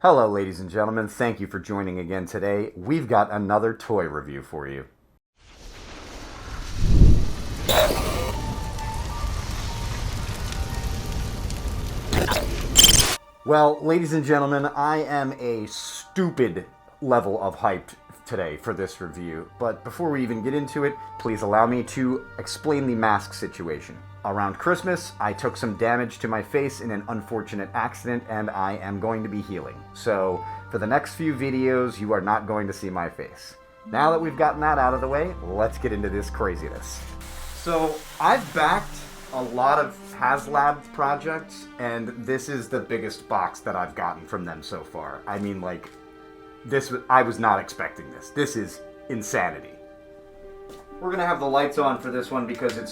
Hello, ladies and gentlemen. Thank you for joining again today. We've got another toy review for you. Well, ladies and gentlemen, I am a stupid level of hyped today for this review. But before we even get into it, please allow me to explain the mask situation. Around Christmas, I took some damage to my face in an unfortunate accident, and I am going to be healing. So, for the next few videos, you are not going to see my face. Now that we've gotten that out of the way, let's get into this craziness. So, I've backed a lot of HasLab projects, and this is the biggest box that I've gotten from them so far. I mean, like, I was not expecting this. This is insanity. We're gonna have the lights on for this one because I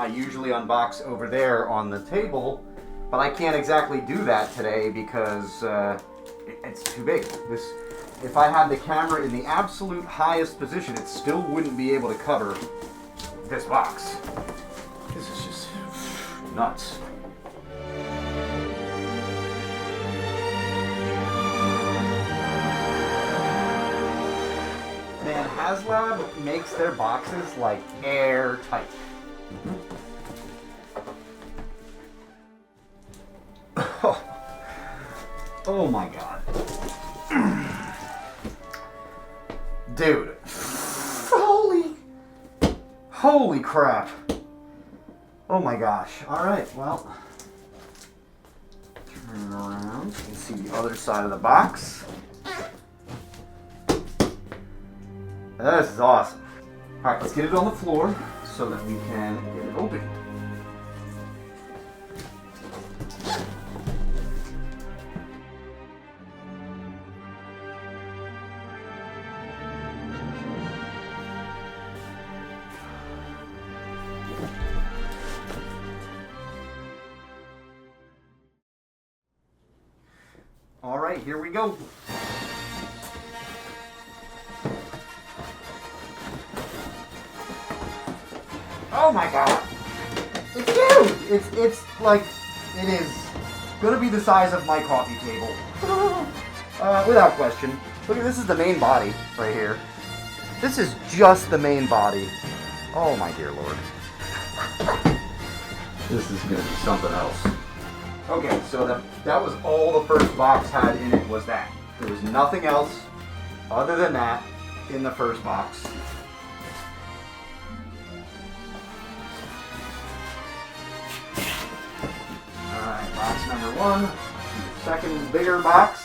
usually unbox over there on the table, but I can't exactly do that today because it's too big. If I had the camera in the absolute highest position, it still wouldn't be able to cover this box. This is just nuts. Man, HasLab makes their boxes like airtight. Oh my god. Dude. Holy crap. Oh my gosh. Alright, well. Turn it around so you can see the other side of the box. This is awesome. Alright, let's get it on the floor so that we can get it open. Alright, here we go. Oh my god! It's huge! It's like, it is gonna be the size of my coffee table. Without question. Look at this, is the main body right here. This is just the main body. Oh my dear lord. This is gonna be something else. Okay, so that was all the first box had in it, was that. There was nothing else other than that in the first box. Alright, box number one. Second bigger box.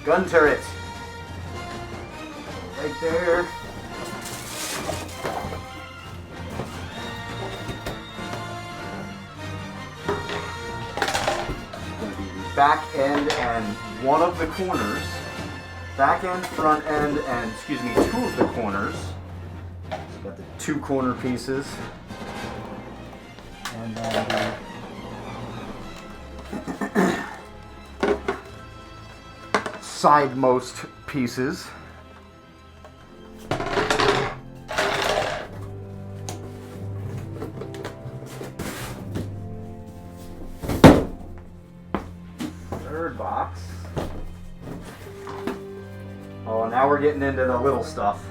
Gun turret. Right there. Going to be the back end and one of the corners. Back end, front end, and two of the corners. So got the two corner pieces. And then the sidemost pieces. Third box. Oh, now we're getting into the little stuff.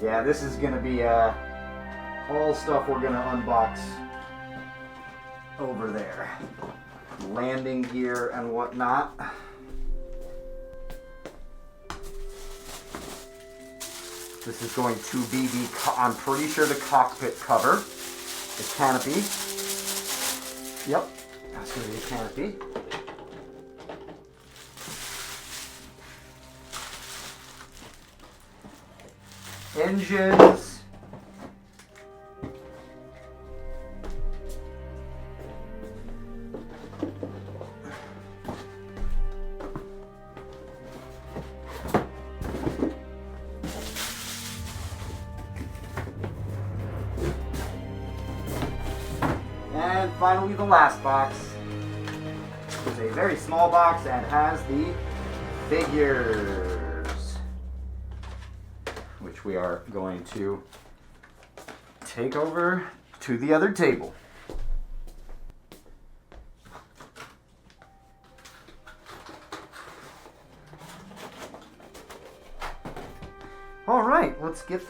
Yeah, this is going to be all stuff we're going to unbox over there. Landing gear and whatnot. This is going to be I'm pretty sure the cockpit cover. The canopy. Yep, that's going to be the canopy. Engines. And finally the last box. It's a very small box and has the figures, which we are going to take over to the other table. All right, let's get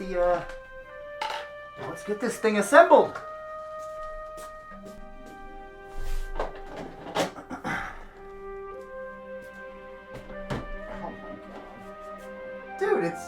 this thing assembled. Dude, it's...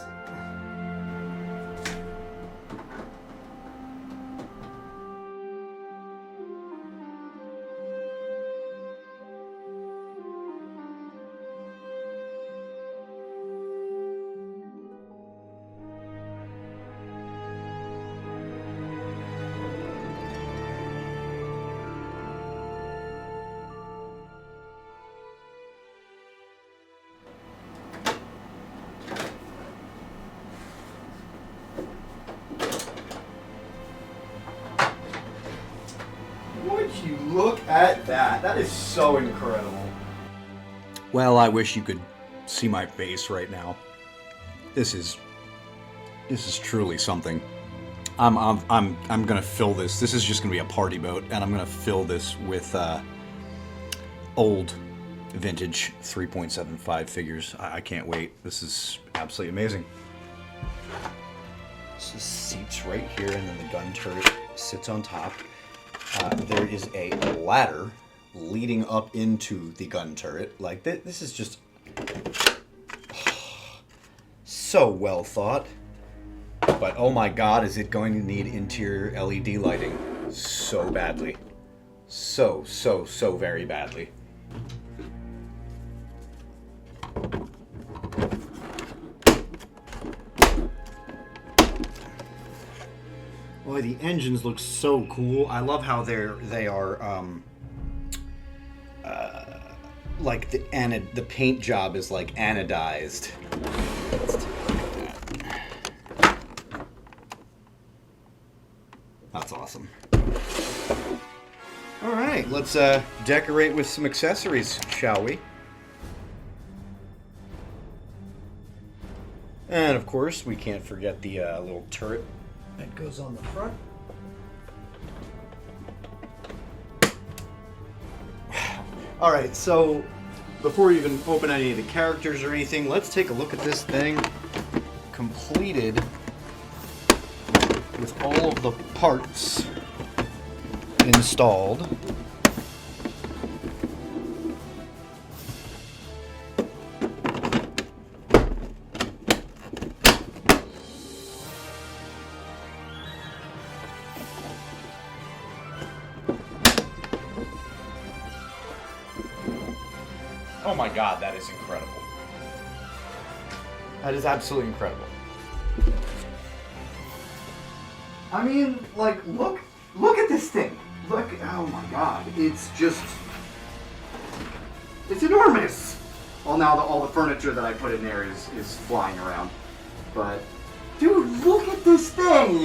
Would you look at that? That is so incredible. Well, I wish you could see my face right now. This is truly something. I'm gonna fill this. This is just gonna be a party boat, and I'm gonna fill this with old, vintage 3.75 figures. I can't wait. This is absolutely amazing. This is seats right here, and then the gun turret sits on top. There is a ladder leading up into the gun turret. Like, this is just so well thought. But oh my god, is it going to need interior LED lighting so badly. So very badly. Boy, the engines look so cool. I love how they are like the paint job is like anodized. Let's take a look at that. That's awesome. All right, let's decorate with some accessories, shall we? And of course, we can't forget the little turret that goes on the front. All right, so before we even open any of the characters or anything, let's take a look at this thing completed with all of the parts installed. Oh my god, that is incredible. That is absolutely incredible. I mean, like, look at this thing. Look, oh my god, it's enormous. Well, now all the furniture that I put in there is flying around. But, dude, look at this thing.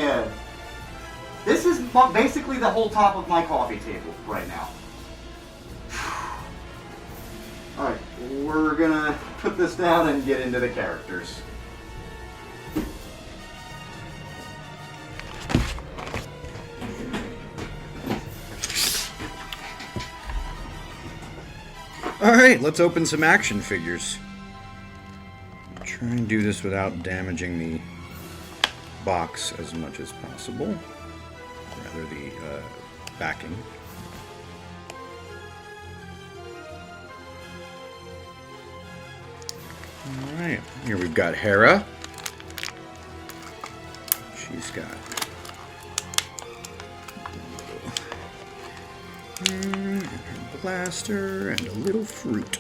This is basically the whole top of my coffee table right now. Alright, we're gonna put this down and get into the characters. Alright, let's open some action figures. Try and do this without damaging the box as much as possible. Rather, the backing. Alright, here we've got Hera. She's got her blaster and a little fruit.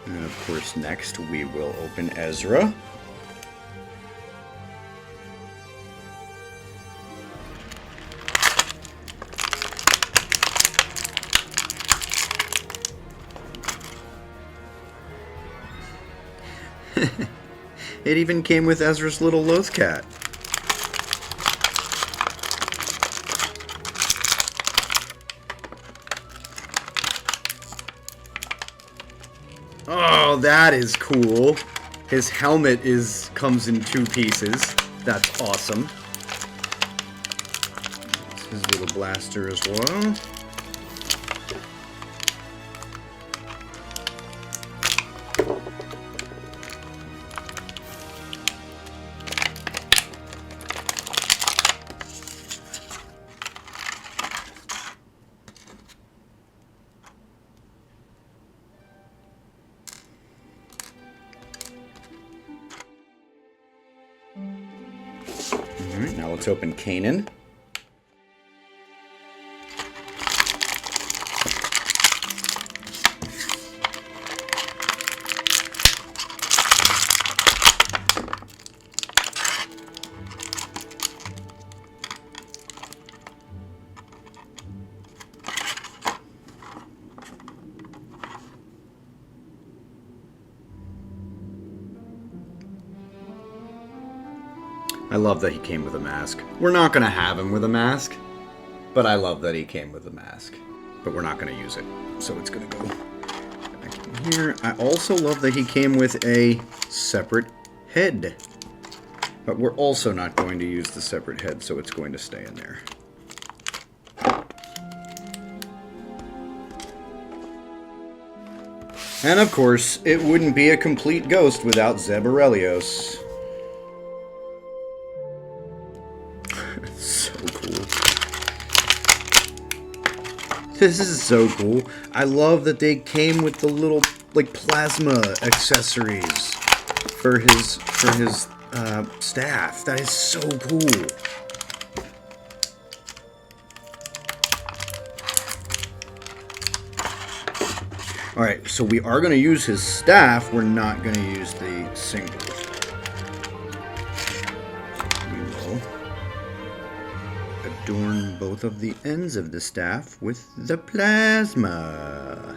And of course, next we will open Ezra. It even came with Ezra's little Lothcat. Oh, that is cool. His helmet comes in two pieces. That's awesome. his little blaster as well. Alright, now let's open Kanan. I love that he came with a mask. We're not going to have him with a mask, but I love that he came with a mask. But we're not going to use it, so it's going to go back in here. I also love that he came with a separate head. But we're also not going to use the separate head, so it's going to stay in there. And of course, it wouldn't be a complete Ghost without Zeb Orrelios. So cool. This is so cool. I love that they came with the little, like, plasma accessories for his staff. That is so cool. Alright, so we are going to use his staff. We're not going to use the single. We will adorn both of the ends of the staff with the plasma.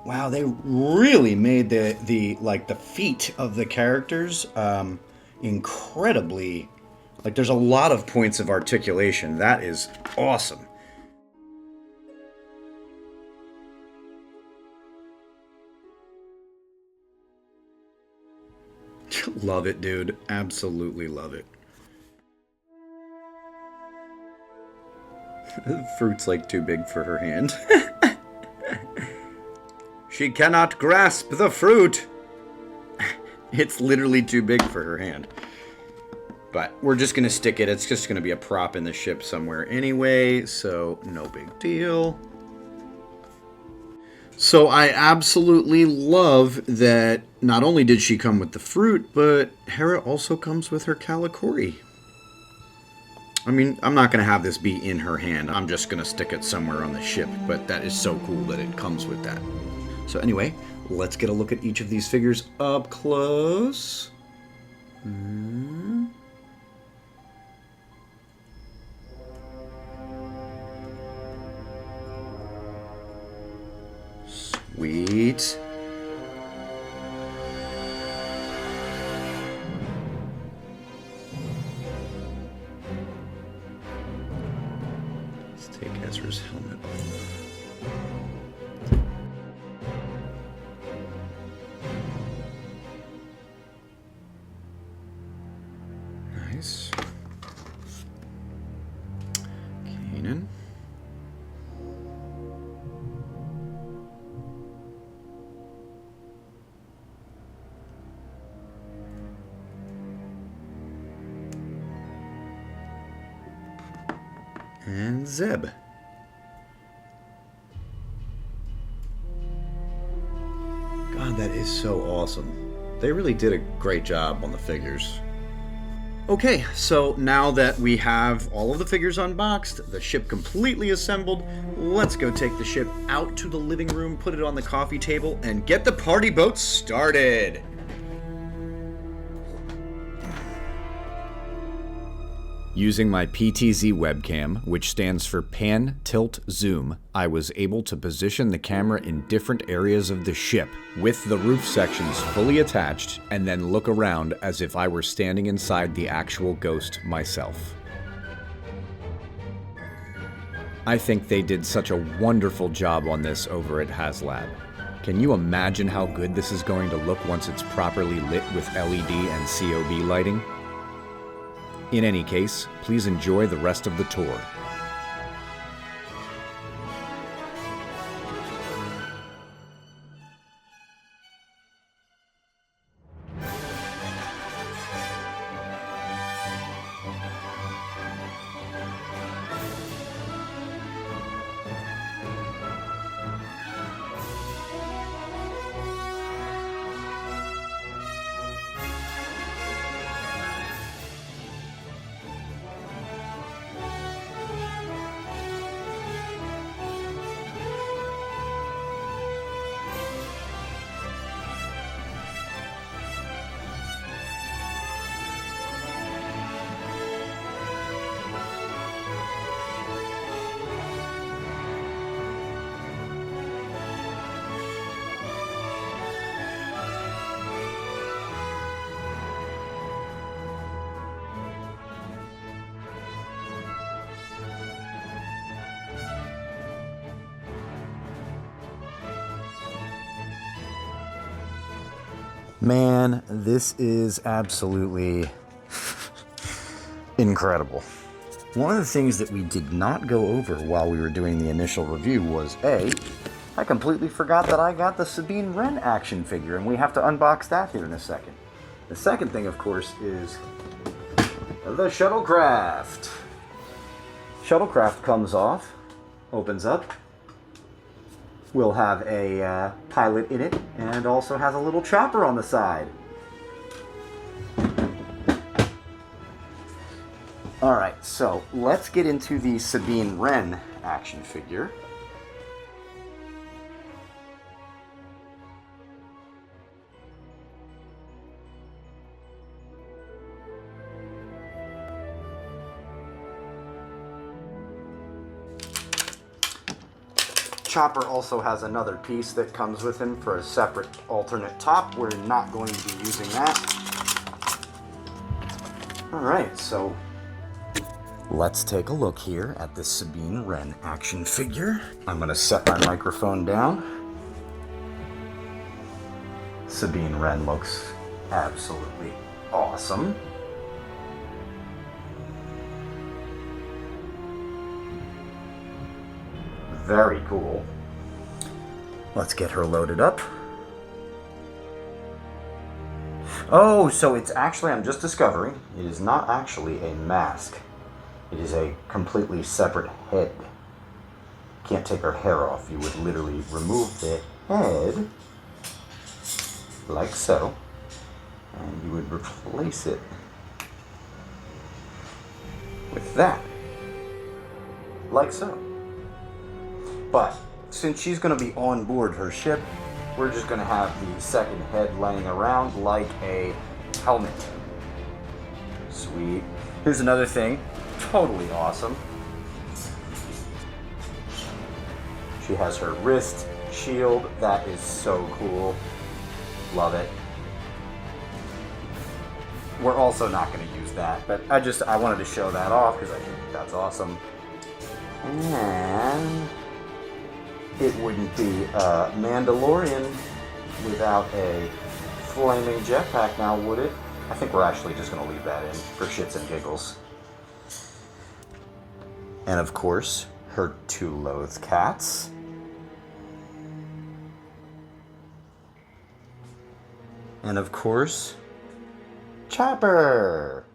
Wow, they really made the feet of the characters incredibly. Like, there's a lot of points of articulation. That is awesome. Love it, dude. Absolutely love it. The fruit's like too big for her hand. She cannot grasp the fruit. It's literally too big for her hand. But we're just going to stick it. It's just going to be a prop in the ship somewhere anyway, so no big deal. So I absolutely love that not only did she come with the fruit, but Hera also comes with her Kalikori. I mean, I'm not going to have this be in her hand. I'm just going to stick it somewhere on the ship, but that is so cool that it comes with that. So anyway, let's get a look at each of these figures up close. Sweet. Let's take Ezra's helmet off. Nice. Kanan. And Zeb. God, that is so awesome. They really did a great job on the figures. Okay, so now that we have all of the figures unboxed, the ship completely assembled, let's go take the ship out to the living room, put it on the coffee table, and get the party boat started! Using my PTZ webcam, which stands for Pan Tilt Zoom, I was able to position the camera in different areas of the ship, with the roof sections fully attached, and then look around as if I were standing inside the actual Ghost myself. I think they did such a wonderful job on this over at HasLab. Can you imagine how good this is going to look once it's properly lit with LED and COB lighting? In any case, please enjoy the rest of the tour. Man, this is absolutely incredible. One of the things that we did not go over while we were doing the initial review was I completely forgot that I got the Sabine Wren action figure, and we have to unbox that here in a second. The second thing, of course, is the Shuttlecraft. Shuttlecraft comes off, opens up. Will have a pilot in it, and also has a little chopper on the side. Alright, so let's get into the Sabine Wren action figure. Chopper also has another piece that comes with him for a separate alternate top. We're not going to be using that. Alright, so let's take a look here at this Sabine Wren action figure. I'm going to set my microphone down. Sabine Wren looks absolutely awesome. Very cool. Let's get her loaded up. Oh, so it's actually, I'm just discovering, it is not actually a mask. It is a completely separate head. Can't take her hair off. You would literally remove the head, like so, and you would replace it with that, like so. But since she's going to be on board her ship, we're just going to have the second head laying around like a helmet. Sweet. Here's another thing. Totally awesome. She has her wrist shield. That is so cool. Love it. We're also not going to use that, but I wanted to show that off because I think that's awesome. And it wouldn't be Mandalorian without a flaming jetpack now, would it? I think we're actually just going to leave that in for shits and giggles. And of course, her two loathed cats. And of course, Chopper.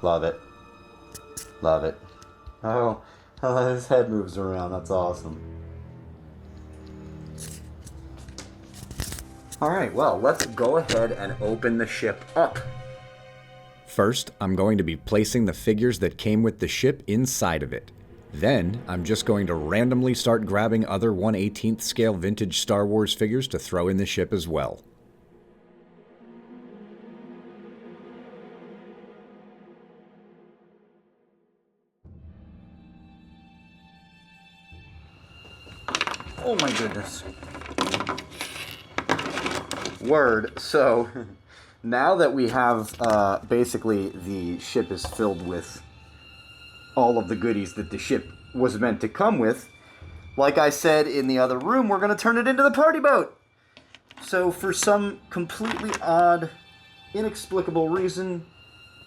Love it. Love it. Oh, his head moves around. That's awesome. Alright, well, let's go ahead and open the ship up. First, I'm going to be placing the figures that came with the ship inside of it. Then, I'm just going to randomly start grabbing other 1/18th scale vintage Star Wars figures to throw in the ship as well. Oh my goodness. Word. So, now that we have, basically the ship is filled with all of the goodies that the ship was meant to come with. Like I said in the other room, we're going to turn it into the party boat. So for some completely odd, inexplicable reason,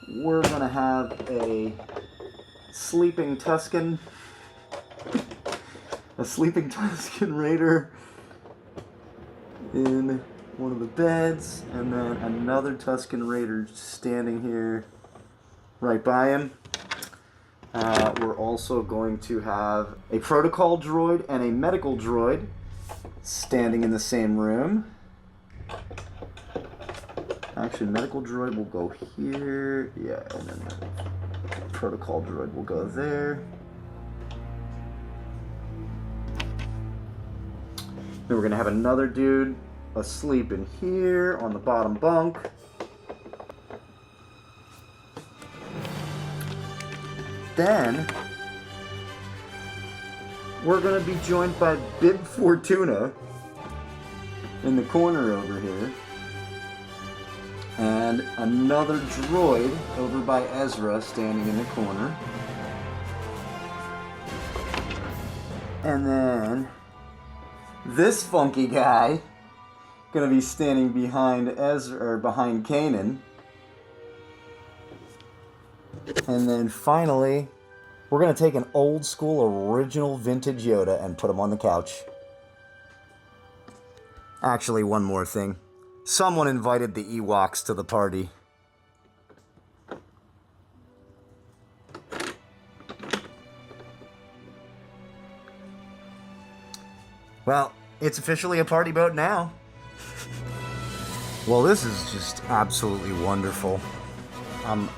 we're going to have a sleeping Tusken Raider in one of the beds, and then another Tusken Raider standing here right by him. We're also going to have a protocol droid and a medical droid standing in the same room. Actually, medical droid will go here. Yeah, and then the protocol droid will go there. Then we're going to have another dude asleep in here on the bottom bunk. Then we're going to be joined by Bib Fortuna in the corner over here. And another droid over by Ezra standing in the corner. And then this funky guy gonna be standing behind Ezra, or behind Kanan. And then finally, we're gonna take an old school original vintage Yoda and put him on the couch. Actually, one more thing. Someone invited the Ewoks to the party. Well, it's officially a party boat now. Well, this is just absolutely wonderful. I'm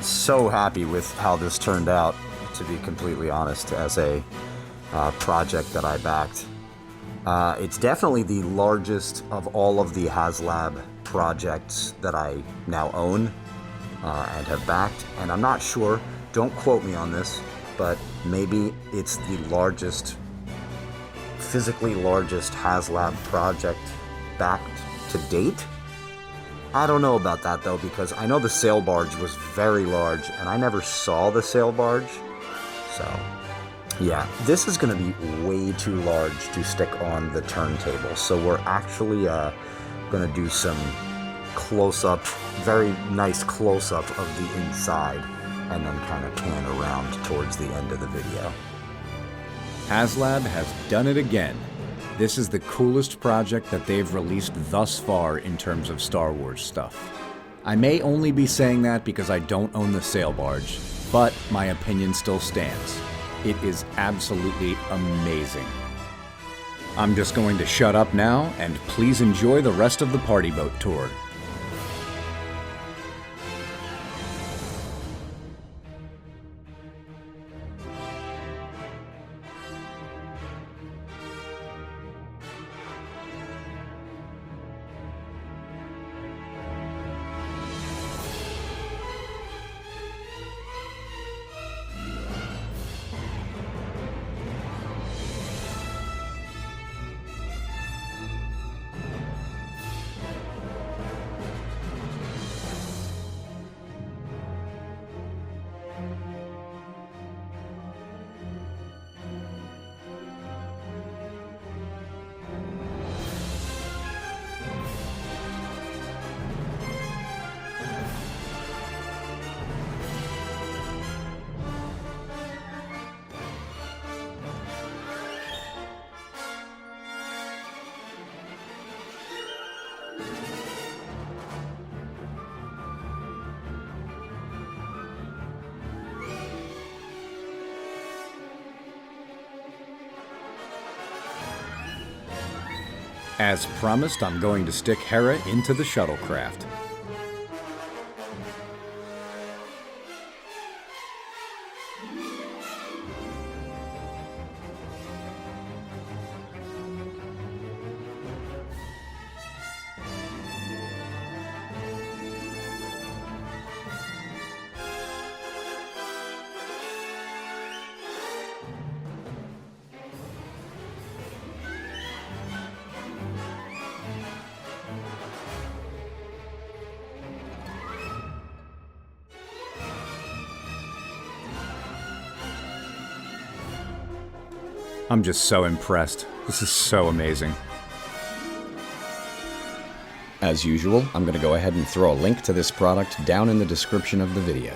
so happy with how this turned out, to be completely honest, as a project that I backed. It's definitely the largest of all of the HasLab projects that I now own and have backed. And I'm not sure, don't quote me on this, but maybe it's the largest, physically largest HasLab project backed to date. I don't know about that though, because I know the sail barge was very large and I never saw the sail barge. So yeah, this is going to be way too large to stick on the turntable. So we're actually going to do some close-up, very nice close-up of the inside, and then kind of pan around towards the end of the video. HasLab has done it again. This is the coolest project that they've released thus far in terms of Star Wars stuff. I may only be saying that because I don't own the sail barge, but my opinion still stands. It is absolutely amazing. I'm just going to shut up now, and please enjoy the rest of the party boat tour. As promised, I'm going to stick Hera into the shuttlecraft. I'm just so impressed. This is so amazing. As usual, I'm going to go ahead and throw a link to this product down in the description of the video.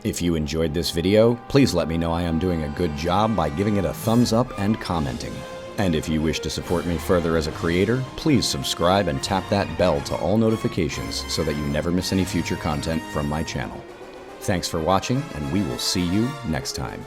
If you enjoyed this video, please let me know I am doing a good job by giving it a thumbs up and commenting. And if you wish to support me further as a creator, please subscribe and tap that bell to all notifications so that you never miss any future content from my channel. Thanks for watching, and we will see you next time.